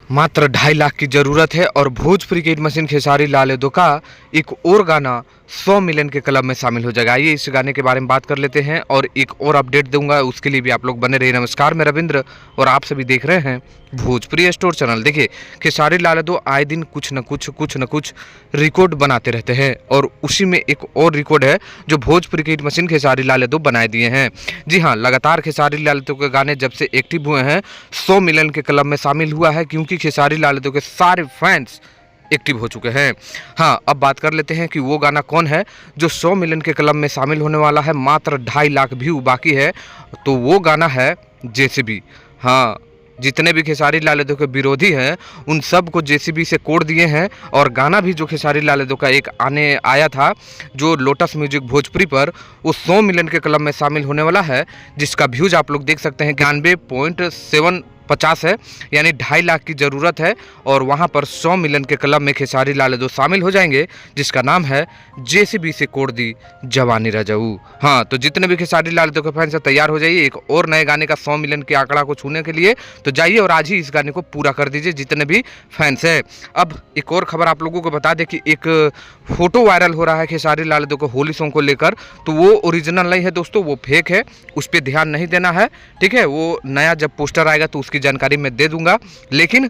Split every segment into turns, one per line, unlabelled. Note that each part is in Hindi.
मात्र 2.5 लाख की ज़रूरत है और भोजपुरी की हिट मशीन खेसारी लाल यादव का एक और गाना 100 मिलियन के क्लब में शामिल हो जाएगा। आइए इस गाने के बारे में बात कर लेते हैं और एक और अपडेट दूंगा, उसके लिए भी आप लोग बने रहिए। नमस्कार, मैं रविंद्र और आप सभी देख रहे हैं भोजपुरी स्टोर चैनल। देखिए, खेसारी लाल यादव आए दिन कुछ न कुछ रिकॉर्ड बनाते रहते हैं और उसी में एक और रिकॉर्ड है जो भोजपुरी की हिट मशीन खेसारी लाल यादव बनाए दिए हैं। जी हाँ, लगातार खेसारी लाल यादव के गाने जब से एक्टिव हुए हैं 100 मिलियन के क्लब में शामिल हुआ है, क्योंकि खेसारी लाल यादव के सारे फैंस एक्टिव हो चुके हैं। हाँ, अब बात कर लेते हैं कि वो गाना कौन है जो 100 मिलियन के क्लब में शामिल होने वाला है। मात्र 2.5 लाख व्यू बाकी है, तो वो गाना है जेसीबी। हाँ, जितने भी खेसारी लाल यादव के विरोधी हैं उन सब को जेसीबी से कोड़ दिए हैं। और गाना भी जो खेसारी लाल यादव का एक आने आया था जो लोटस म्यूजिक भोजपुरी पर, वो 100 मिलियन के क्लब में शामिल होने वाला है, जिसका व्यूज आप लोग देख सकते हैं 91.750 है, यानी 2.5 लाख की ज़रूरत है और वहां पर 100 मिलियन के क्लब में खेसारी लाल यादव शामिल हो जाएंगे, जिसका नाम है जेसीबी से कोड़ दी जवानी रजाऊ। हाँ, तो जितने भी खेसारी लाल यादव के फैंस हैं तैयार हो जाइए एक और नए गाने का 100 मिलियन के आंकड़ा को छूने के लिए। तो जाइए और आज ही इस गाने को पूरा कर दीजिए जितने भी फैंस हैं। अब एक और खबर आप लोगों को बता दें कि एक फोटो वायरल हो रहा है खेसारी लाल यादव को होली सॉन्ग को लेकर, तो वो ओरिजिनल नहीं है दोस्तों, वो फेक है, उस पर ध्यान नहीं देना है, ठीक है। वो नया जब पोस्टर आएगा तो उसकी जानकारी मैं दे दूंगा, लेकिन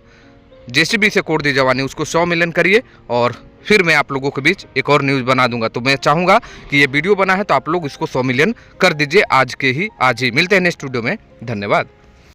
जेसीबी से कोड़ दी जवानी उसको 100 मिलियन करिए और फिर मैं आप लोगों के बीच एक और न्यूज़ बना दूंगा। तो मैं चाहूँगा कि ये वीडियो बना है तो आप लोग इसको 100 मिलियन कर दीजिए आज ही। मिलते हैं नेक्स्ट वीडियो में, धन्यवाद।